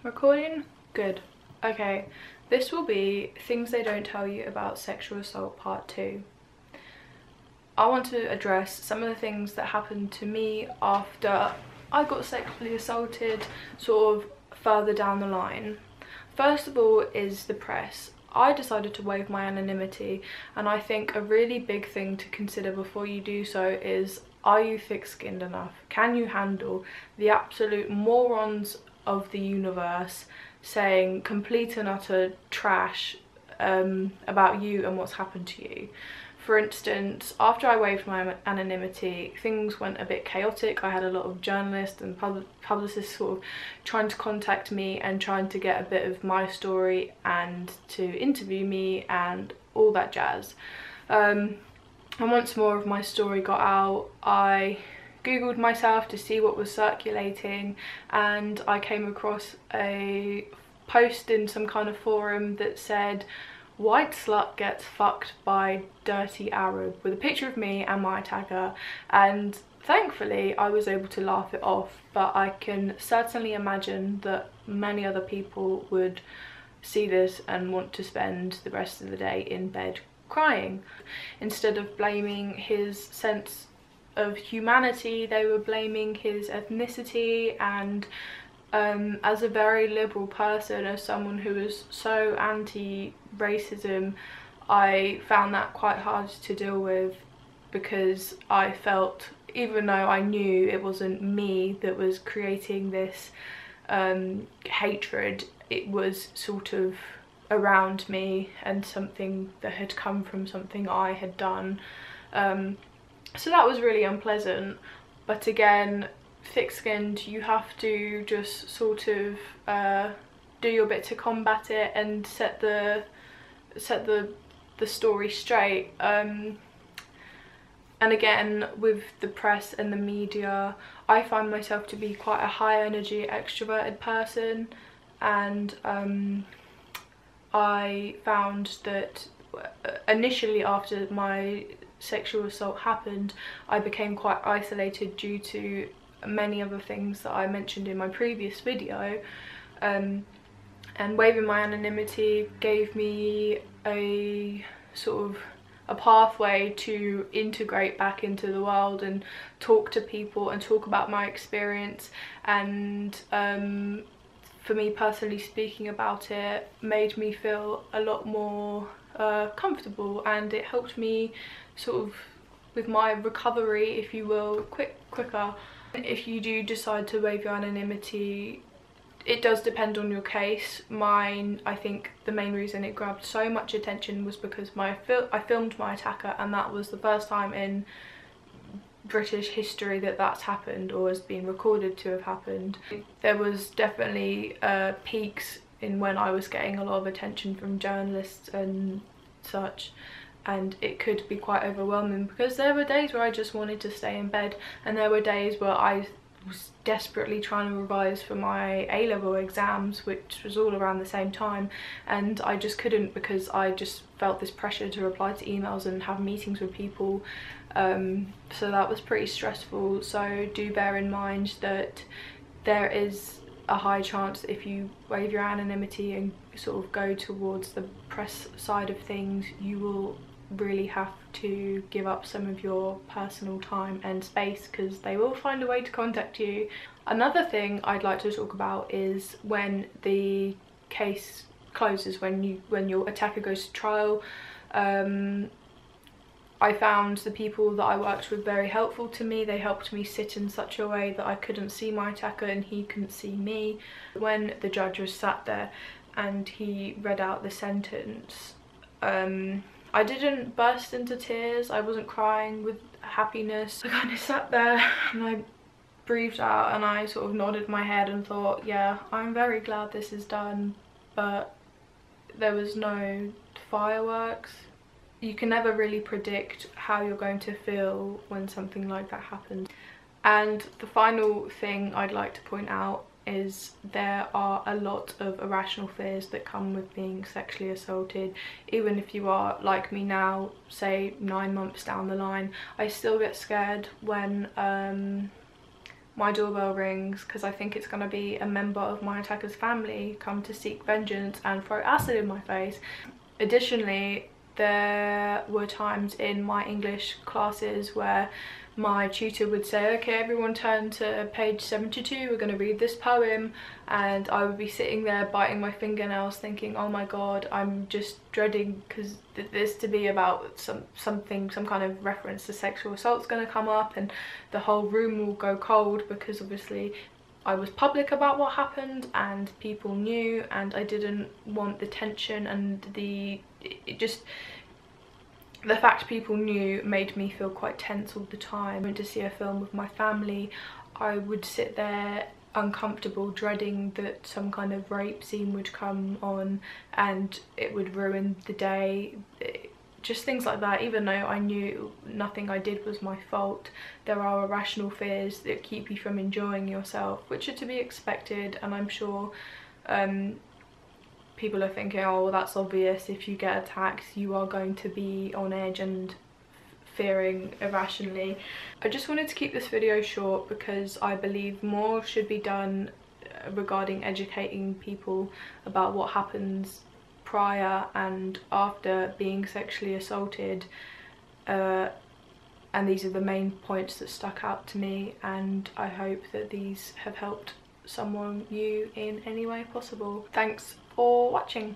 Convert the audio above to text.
Recording? Good. Okay, this will be things they don't tell you about sexual assault part 2. I want to address some of the things that happened to me after I got sexually assaulted, sort of further down the line. First of all is the press. I decided to waive my anonymity, and I think a really big thing to consider before you do so is, are you thick-skinned enough? Can you handle the absolute morons of the universe saying complete and utter trash about you and what's happened to you? For instance, after I waived my anonymity, things went a bit chaotic. I had a lot of journalists and publicists sort of trying to contact me and trying to get a bit of my story and to interview me and all that jazz. And once more of my story got out, I googled myself to see what was circulating, and I came across a post in some kind of forum that said, "White slut gets fucked by dirty Arab," with a picture of me and my attacker, and thankfully I was able to laugh it off, but I can certainly imagine that many other people would see this and want to spend the rest of the day in bed crying. Instead of blaming his sense of humanity, they were blaming his ethnicity, and as a very liberal person, as someone who is so anti-racism, I found that quite hard to deal with, because I felt, even though I knew it wasn't me that was creating this hatred, it was sort of around me and something that had come from something I had done. So that was really unpleasant. But again, thick-skinned, you have to just sort of do your bit to combat it and set the story straight. And again, with the press and the media, I find myself to be quite a high energy extroverted person, and I found that initially after my sexual assault happened, I became quite isolated due to many other things that I mentioned in my previous video, and waiving my anonymity gave me a sort of a pathway to integrate back into the world and talk to people and talk about my experience, and for me personally, speaking about it made me feel a lot more comfortable, and it helped me sort of with my recovery, if you will, quicker. If you do decide to waive your anonymity, it does depend on your case. Mine, I think the main reason it grabbed so much attention was because I filmed my attacker, and that was the first time in British history that that's happened or has been recorded to have happened. There was definitely peaks in when I was getting a lot of attention from journalists and such, and it could be quite overwhelming, because there were days where I just wanted to stay in bed, and there were days where I was desperately trying to revise for my A-level exams, which was all around the same time, and I just couldn't, because I just felt this pressure to reply to emails and have meetings with people. So that was pretty stressful. So do bear in mind that there is a high chance that if you waive your anonymity and sort of go towards the press side of things, you will really have to give up some of your personal time and space, because they will find a way to contact you. Another thing I'd like to talk about is when the case closes, when your attacker goes to trial. I found the people that I worked with very helpful to me. They helped me sit in such a way that I couldn't see my attacker and he couldn't see me. When the judge was sat there and he read out the sentence, I didn't burst into tears. I wasn't crying with happiness. I kind of sat there and I breathed out and I sort of nodded my head and thought, yeah, I'm very glad this is done. But there was no fireworks. You can never really predict how you're going to feel when something like that happens. And the final thing I'd like to point out is there are a lot of irrational fears that come with being sexually assaulted. Even if you are like me now, say 9 months down the line, I still get scared when my doorbell rings because I think it's going to be a member of my attacker's family come to seek vengeance and throw acid in my face. Additionally, there were times in my English classes where my tutor would say, okay, everyone turn to page 72, we're going to read this poem, and I would be sitting there biting my fingernails thinking, oh my god, I'm just dreading because this to be about some kind of reference to sexual assault's going to come up, and the whole room will go cold because obviously I was public about what happened and people knew, and I didn't want the tension and the fact people knew made me feel quite tense all the time. I went to see a film with my family, I would sit there uncomfortable, dreading that some kind of rape scene would come on and it would ruin the day. Just things like that. Even though I knew nothing I did was my fault, there are irrational fears that keep you from enjoying yourself, which are to be expected, and I'm sure people are thinking, oh well, that's obvious, if you get attacked you are going to be on edge and fearing irrationally. I just wanted to keep this video short because I believe more should be done regarding educating people about what happens prior and after being sexually assaulted, and these are the main points that stuck out to me, and I hope that these have helped someone new in any way possible. Thanks for watching.